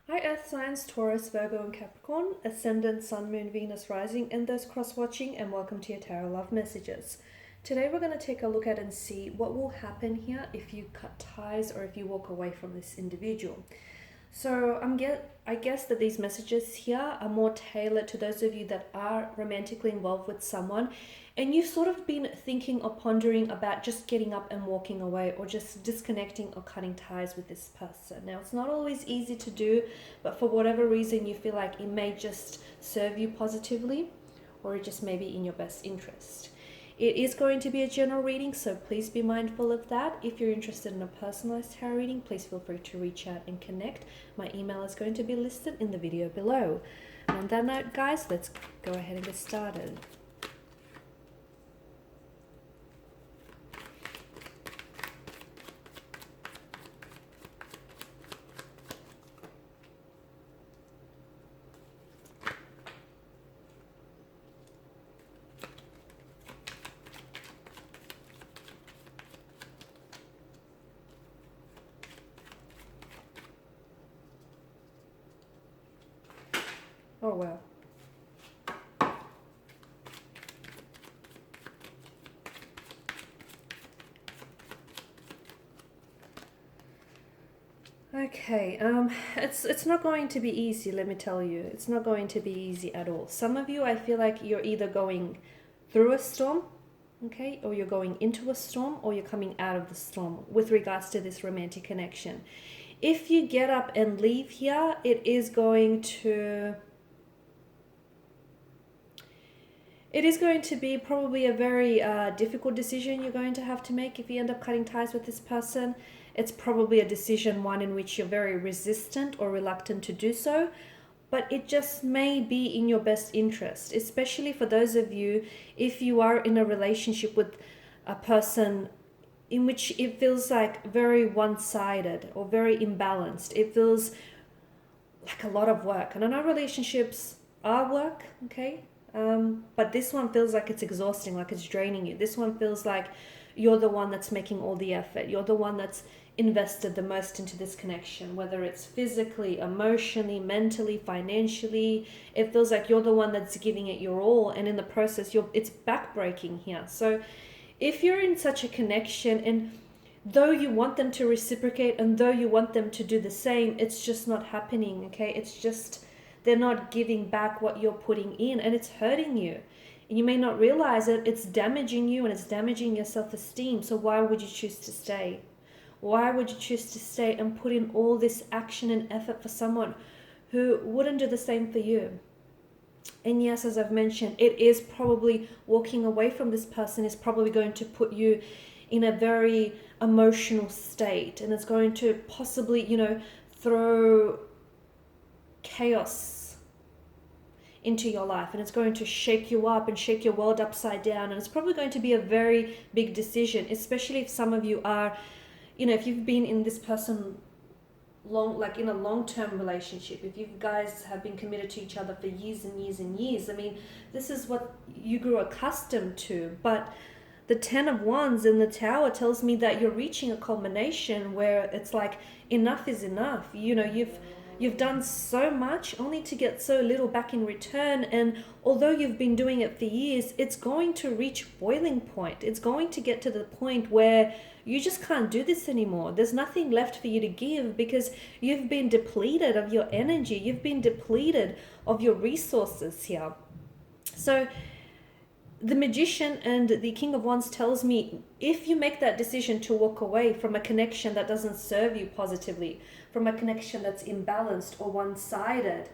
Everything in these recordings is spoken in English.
Hi Earth signs Taurus, Virgo and Capricorn, Ascendant, Sun, Moon, Venus, Rising, and those cross-watching, and welcome to your Tarot Love Messages. Today we're going to take a look at and see what will happen here if you cut ties or if you walk away from this individual. So I guess that these messages here are more tailored to those of you that are romantically involved with someone and you've sort of been thinking or pondering about just getting up and walking away or just disconnecting or cutting ties with this person. Now, it's not always easy to do, but for whatever reason you feel like it may just serve you positively or it just may be in your best interest. It is going to be a general reading, so please be mindful of that. If you're interested in a personalized tarot reading, please feel free to reach out and connect. My email is going to be listed in the video below. And on that note, guys, let's go ahead and get started. Oh, well. Okay, it's not going to be easy, let me tell you. It's not going to be easy at all. Some of you, I feel like you're either going through a storm, okay, or you're going into a storm, or you're coming out of the storm with regards to this romantic connection. If you get up and leave here, it is going to be probably a very difficult decision you're going to have to make if you end up cutting ties with this person. It's probably a decision, one in which you're very resistant or reluctant to do so, but it just may be in your best interest, especially for those of you, if you are in a relationship with a person in which it feels like very one-sided or very imbalanced. It feels like a lot of work. And I know relationships are work, okay? But this one feels like it's exhausting, like it's draining you. This one feels like you're the one that's making all the effort. You're the one that's invested the most into this connection, whether it's physically, emotionally, mentally, financially. It feels like you're the one that's giving it your all, and in the process, it's backbreaking here. So if you're in such a connection, and though you want them to reciprocate and though you want them to do the same, it's just not happening, okay? It's just they're not giving back what you're putting in, and it's hurting you. And you may not realize it, it's damaging you and it's damaging your self-esteem. So why would you choose to stay? Why would you choose to stay and put in all this action and effort for someone who wouldn't do the same for you? And yes, as I've mentioned, it is probably walking away from this person is probably going to put you in a very emotional state, and it's going to possibly, throw chaos into your life, and it's going to shake you up and shake your world upside down, and it's probably going to be a very big decision, especially if some of you are, if you've been in this person like in a long-term relationship, if you guys have been committed to each other for years and years and years. I mean, this is what you grew accustomed to. But the 10 of Wands in the Tower tells me that you're reaching a culmination where it's like enough is enough. You've done so much only to get so little back in return, and although you've been doing it for years, it's going to reach boiling point. It's going to get to the point where you just can't do this anymore. There's nothing left for you to give because you've been depleted of your energy. You've been depleted of your resources here. So the Magician and the King of Wands tells me if you make that decision to walk away from a connection that doesn't serve you positively, from a connection that's imbalanced or one-sided,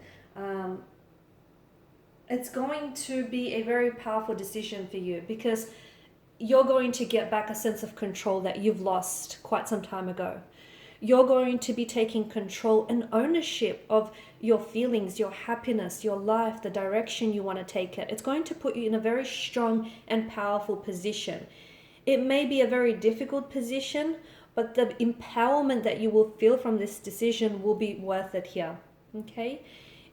it's going to be a very powerful decision for you because you're going to get back a sense of control that you've lost quite some time ago. You're going to be taking control and ownership of your feelings, your happiness, your life, the direction you want to take it. It's going to put you in a very strong and powerful position. It may be a very difficult position, but the empowerment that you will feel from this decision will be worth it here, okay?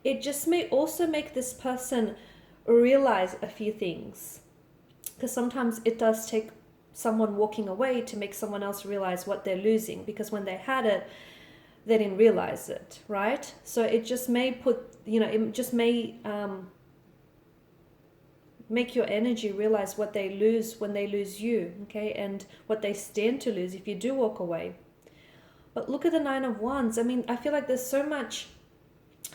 It just may also make this person realize a few things, because sometimes it does take someone walking away to make someone else realize what they're losing, because when they had it, they didn't realize it, right? So it just may it just may make your energy realize what they lose when they lose you, okay, and what they stand to lose if you do walk away. But look at the Nine of Wands. I mean, I feel like there's so much.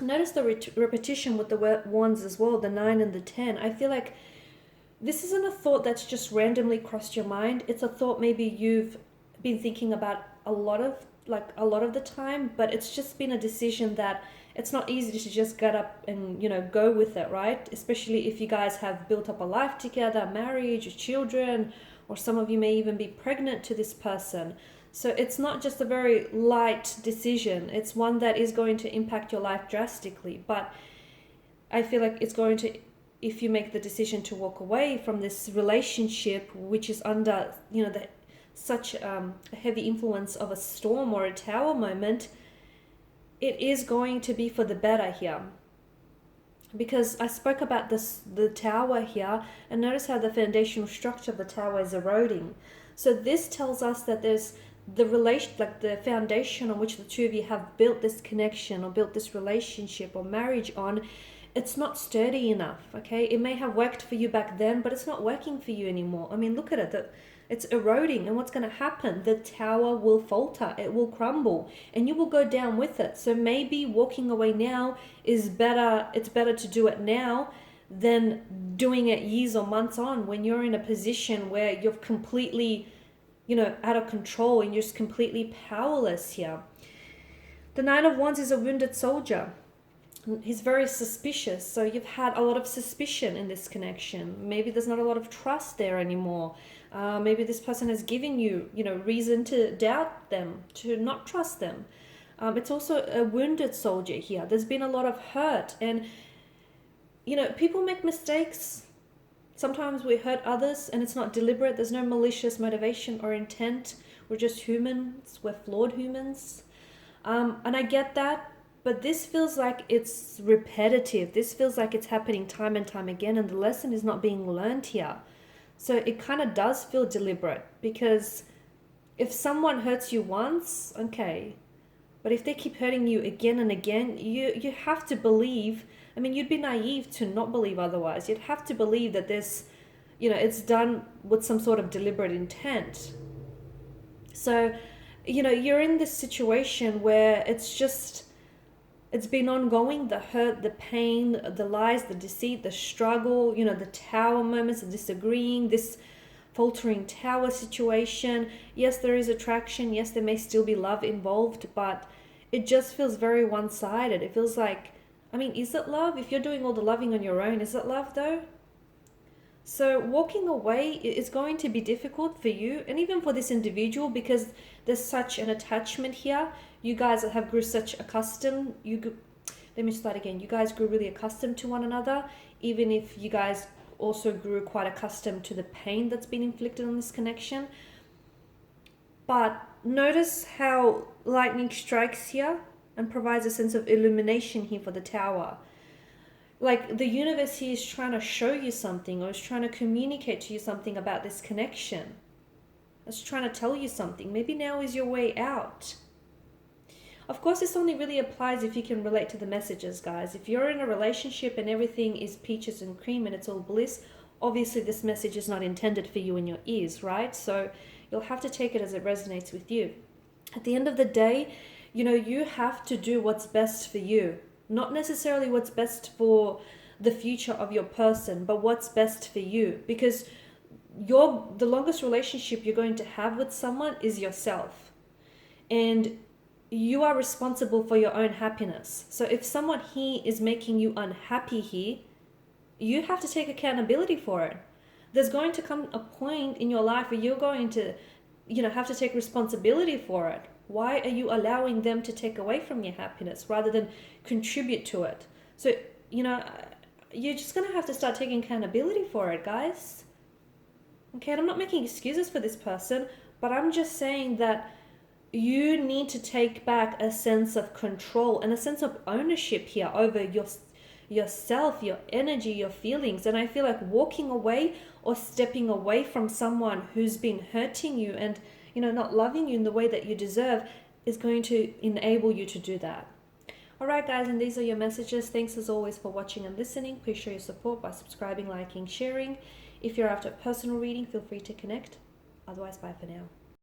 Notice the repetition with the wands as well, the 9 and the 10. I feel like this isn't a thought that's just randomly crossed your mind. It's a thought maybe you've been thinking about a lot of the time, but it's just been a decision that it's not easy to just get up and, go with it, right? Especially if you guys have built up a life together, marriage, children, or some of you may even be pregnant to this person. So it's not just a very light decision. It's one that is going to impact your life drastically. But I feel like it's going to, if you make the decision to walk away from this relationship, which is under, such a heavy influence of a storm or a tower moment, it is going to be for the better here. Because I spoke about the tower here, and notice how the foundational structure of the tower is eroding. So this tells us that there's the foundation on which the two of you have built this connection or built this relationship or marriage on, it's not sturdy enough, okay? It may have worked for you back then, but it's not working for you anymore. I mean, look at it. It's eroding, and what's going to happen? The tower will falter, it will crumble, and you will go down with it. So maybe walking away now is better. It's better to do it now than doing it years or months on, when you're in a position where you're completely, out of control and you're just completely powerless here. The Nine of Wands is a wounded soldier. He's very suspicious. So you've had a lot of suspicion in this connection. Maybe there's not a lot of trust there anymore. Maybe this person has given you, reason to doubt them, to not trust them. It's also a wounded soldier here. There's been a lot of hurt, and, people make mistakes. Sometimes we hurt others and it's not deliberate. There's no malicious motivation or intent. We're just humans. We're flawed humans. And I get that, but this feels like it's repetitive. This feels like it's happening time and time again, and the lesson is not being learned here. So it kind of does feel deliberate, because if someone hurts you once, okay, but if they keep hurting you again and again, you have to believe. I mean, you'd be naive to not believe otherwise. You'd have to believe that this, it's done with some sort of deliberate intent. So, you're in this situation where it's been ongoing, the hurt, the pain, the lies, the deceit, the struggle, the tower moments, the disagreeing, this faltering tower situation. Yes, there is attraction. Yes, there may still be love involved, but it just feels very one-sided. It feels like, is it love? If you're doing all the loving on your own, is it love though? So walking away is going to be difficult for you, and even for this individual, because there's such an attachment here. You guys have grew such accustomed. Let me start again. You guys grew really accustomed to one another, even if you guys also grew quite accustomed to the pain that's been inflicted on this connection. But notice how lightning strikes here and provides a sense of illumination here for the tower. Like the universe here is trying to show you something, or is trying to communicate to you something about this connection. It's trying to tell you something. Maybe now is your way out. Of course, this only really applies if you can relate to the messages, guys. If you're in a relationship and everything is peaches and cream and it's all bliss, obviously this message is not intended for you in your ears, right? So you'll have to take it as it resonates with you. At the end of the day, you have to do what's best for you. Not necessarily what's best for the future of your person, but what's best for you. Because the longest relationship you're going to have with someone is yourself. And you are responsible for your own happiness. So if someone here is making you unhappy here, you have to take accountability for it. There's going to come a point in your life where you're going to, have to take responsibility for it. Why are you allowing them to take away from your happiness rather than contribute to it? So, you're just going to have to start taking accountability for it, guys. Okay, and I'm not making excuses for this person, but I'm just saying that you need to take back a sense of control and a sense of ownership here over yourself, your energy, your feelings. And I feel like walking away or stepping away from someone who's been hurting you and, not loving you in the way that you deserve, is going to enable you to do that. Alright guys, and these are your messages. Thanks as always for watching and listening. Please show your support by subscribing, liking, sharing. If you're after a personal reading, feel free to connect. Otherwise, bye for now.